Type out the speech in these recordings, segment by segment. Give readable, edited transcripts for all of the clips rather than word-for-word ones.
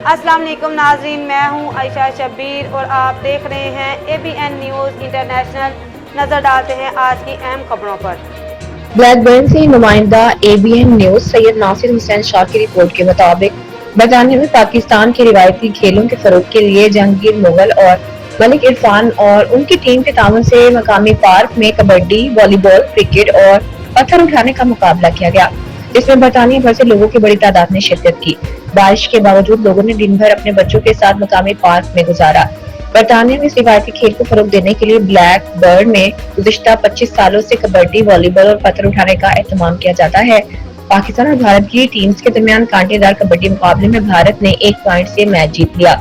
अस्सलाम वालेकुम नाजरीन, मैं हूं आयशा शब्बीर और आप देख रहे हैं ABN न्यूज़ इंटरनेशनल। नज़र डालते हैं आज की अहम खबरों पर। ब्लैकबर्न से नुमाइंदा ABN न्यूज़ सैयद नासिर हुसैन शाह की रिपोर्ट के मुताबिक बरतानिया में पाकिस्तान के रिवायती खेलों के फरोग के लिए जहांगीर मुगल और मलिक इरफान और उनकी टीम के ताउन से मकामी पार्क में कबड्डी, वॉलीबॉल, क्रिकेट और पत्थर उठाने का मुकाबला किया गया, जिसमें बरतानिया भर से लोगों की बड़ी तादाद ने शिरकत की। बारिश के बावजूद लोगों ने दिन भर अपने बच्चों के साथ मकामी पार्क में गुजारा। बरतानिया में इस रिवायती खेल को फरोग देने के लिए ब्लैक बर्ड में गुज़िश्ता 25 सालों से कबड्डी, वॉलीबॉल और पत्थर उठाने का एहतमाम किया जाता है। पाकिस्तान और भारत की टीम्स के दरमियान कांटेदार कबड्डी मुकाबले में भारत ने 1 पॉइंट से मैच जीत लिया।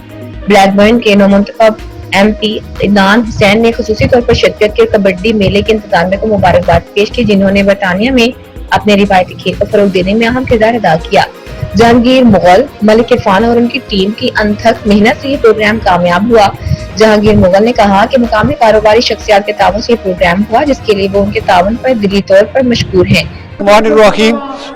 ब्लैकबर्न के नौमुंतखब MP इदनान हुसैन ने खुसूसी तौर पर शिरकत के कबड्डी मेले के इंतजामिया को मुबारकबाद पेश की, जिन्होंने बरतानिया में अपने रिवायती खेल को फरोग देने में अहम किरदार अदा किया। जहांगीर मुगल, मलिक इरफान और उनकी टीम की अनथक मेहनत से ये प्रोग्राम कामयाब हुआ। जहांगीर मुगल ने कहा कि मुकामी कारोबारी शख्सियात के ताउन से ये प्रोग्राम हुआ, जिसके लिए वो उनके ताउन पर दिली तौर पर मशकूर हैं।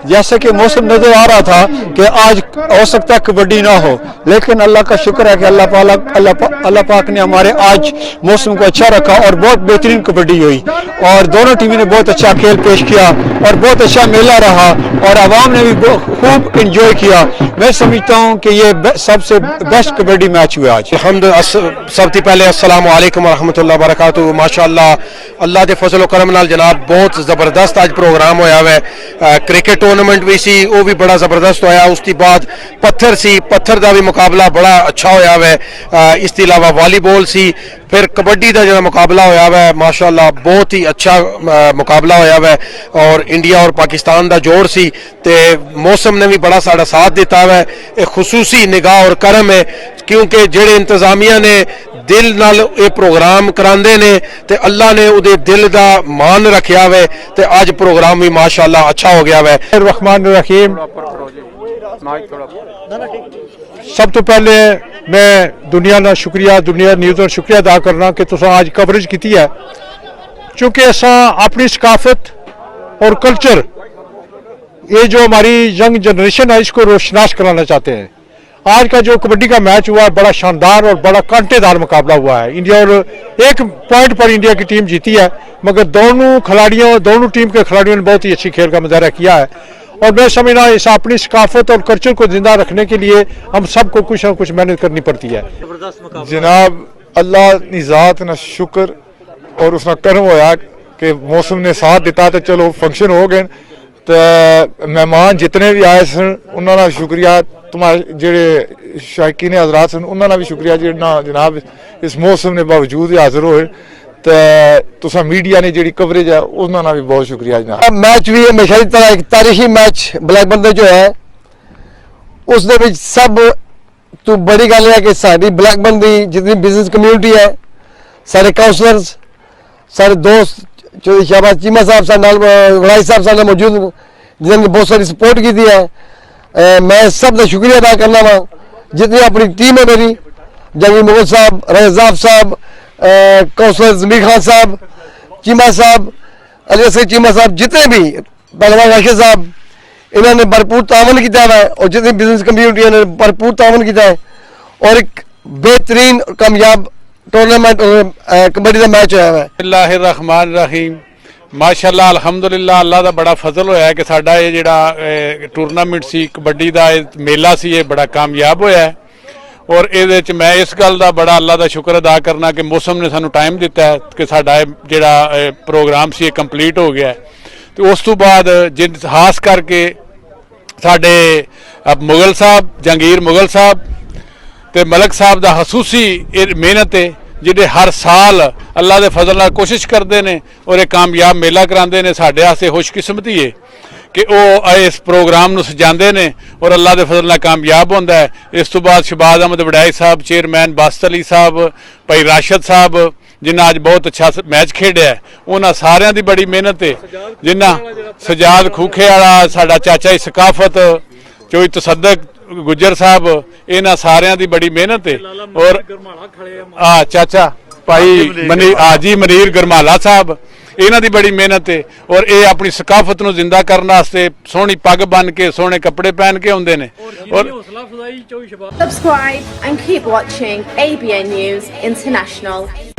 जैसे कि मौसम नजर आ रहा था कि आज हो सकता है कबड्डी ना हो, लेकिन अल्लाह का शुक्र है कि अल्लाह पाक ने हमारे आज मौसम को अच्छा रखा और बहुत बेहतरीन कबड्डी हुई और दोनों टीमों ने बहुत अच्छा खेल पेश किया और बहुत अच्छा मेला रहा और आवाम ने भी खूब एंजॉय किया। मैं समझता हूँ कि ये सबसे बेस्ट कबड्डी मैच हुआ आज। सबसे पहले अस्सलाम वालेकुम रहमतुल्लाहि व बरकातहू। माशाअल्लाह अल्लाह के फजल करम नाल जनाब बहुत जबरदस्त आज प्रोग्राम होया है। क्रिकेट टूर्नामेंट भी सी, वो भी बड़ा जबरदस्त होया। उसके बाद पत्थर सी, पत्थर का भी मुकाबला बड़ा अच्छा होया है। इसके अलावा वॉलीबॉल सी, फिर कबड्डी का जो मुकाबला होया है माशाअल्लाह बहुत ही अच्छा मुकाबला होया है और इंडिया और पाकिस्तान का जोड़ सी ते मौसम ने भी बड़ा साड़ा साथ दिता है। एक खुसूसी निगाह और करम है क्योंकि जेड़े इंतजामिया ने दिल नाल ये प्रोग्राम करांदे ने ते अल्लाह ने उहदे दिल दा मान रखिया है ते आज प्रोग्राम भी माशाअल्लाह अच्छा हो गया है। रहमान रहीम। सब तो पहले मैं दुनिया न्यूज़ का शुक्रिया अदा करना कि तुसां आज कवरेज की है, क्योंकि असा अपनी सकाफत और कल्चर ये जो हमारी यंग जनरेशन है इसको रोशनास कराना चाहते हैं। आज का जो कबड्डी का मैच हुआ है बड़ा शानदार और बड़ा कांटेदार मुकाबला हुआ है। इंडिया और 1 पॉइंट पर इंडिया की टीम जीती है, मगर दोनों टीम के खिलाड़ियों ने बहुत ही अच्छी खेल का मुजाहरा किया है और मैं समझना इस अपनी सकाफत और कल्चर को जिंदा रखने के लिए हम सबको कुछ न कुछ मेहनत करनी पड़ती है। जनाब अल्लाह की ज़ात ना शुक्र और उसका करम होया कि मौसम ने साथ दिता तो चलो फंक्शन हो गए। तो मेहमान जितने भी आए सन उन्होंने शुक्रिया, तुम्हारे जेड़े शायकीन हजरात सन उन्होंने भी शुक्रिया जिन्ना जनाब इस मौसम के बावजूद हाजिर होए। तो मीडिया ने जी कवरेज है उन्होंने भी बहुत शुक्रिया जनाब। मैच भी हमेशा की तरह एक तारीखी मैच ब्लैकबर्न जो है उस सब तो बड़ी गल है कि साड़ी ब्लैकबर्न की जितनी बिजनेस कम्यूनिटी है, सारे काउंसलर्स, सारे दोस्त शाहबाज चीमा साहब वड़ाई साहब मौजूद जिन्होंने बहुत सारी सपोर्ट की है। मैं सब का शुक्रिया अदा करना वा। जितनी अपनी टीम है मेरी, जंगी मुगल साहब, रजाफ साहब, काउंसलर जमीर खान साहब, चीमा साहब, अली असगर चीमा साहब, जितने भी पहलवान राशिद साहब, इन्होंने भरपूर तावन किया है और जितनी बिजनेस कम्यूनिटी ने भरपूर तावन किया है और एक बेहतरीन और कामयाब टूर्नामेंट कबड्डी का मैच होया है। बिस्मिल्लाहिर्रहमान रहीम। माशाअल्लाह अल्हम्दुलिल्लाह अल्लाह का बड़ा फजल होया है कि साडा ये जिहड़ा टूर्नामेंट सी कबड्डी का मेला सी ये बड़ा कामयाब होया है और ये मैं इस गल का बड़ा अल्लाह का शुक्र अदा करना कि मौसम ने सानू टाइम दिता है कि साडा जिहड़ा प्रोग्राम सी कंप्लीट हो गया है। तो उस तो बाद जिन खास करके साडे मुगल साहब, जहांगीर मुगल साहब ते मलिक साहब का खसूसी मेहनत है जिहड़े हर साल अल्लाह के फजल नाल कोशिश करते हैं और एक कामयाब मेला कराते हैं। साडे वास्ते खुशकिस्मती है कि वो इस प्रोग्राम नूं सजाते हैं और अल्लाह के फजल नाल कामयाब होंदा है। इस तो बाद शहबाज अहमद वड़ाई साहब, चेयरमैन बासत अली साहब, भाई राशिद साहब जिन्हें अज बहुत अच्छा मैच खेडिया है, उन्होंने सारिਆਂ ਦੀ बड़ी मेहनत है। जिन्हें सजाद खूखे वाला साडा चाचा ही सकाफत चोई तसदक गुजर साहब, इन्होंने सारिਆਂ ਦੀ बड़ी मेहनत है और चाचा भाई हाजी मनीर गरमाला साहब ਇਹਨਾਂ ਦੀ ਬੜੀ ਮਿਹਨਤ ਹੈ ਔਰ ਇਹ ਆਪਣੀ ਸਕਾਫਤ ਨੂੰ ਜ਼ਿੰਦਾ ਕਰਨ ਵਾਸਤੇ ਸੋਹਣੀ ਪੱਗ ਬੰਨ ਕੇ ਸੋਹਣੇ ਕੱਪੜੇ ਪਹਿਨ ਕੇ ਆਉਂਦੇ ਨੇ ਔਰ Subscribe and keep watching ABN News International.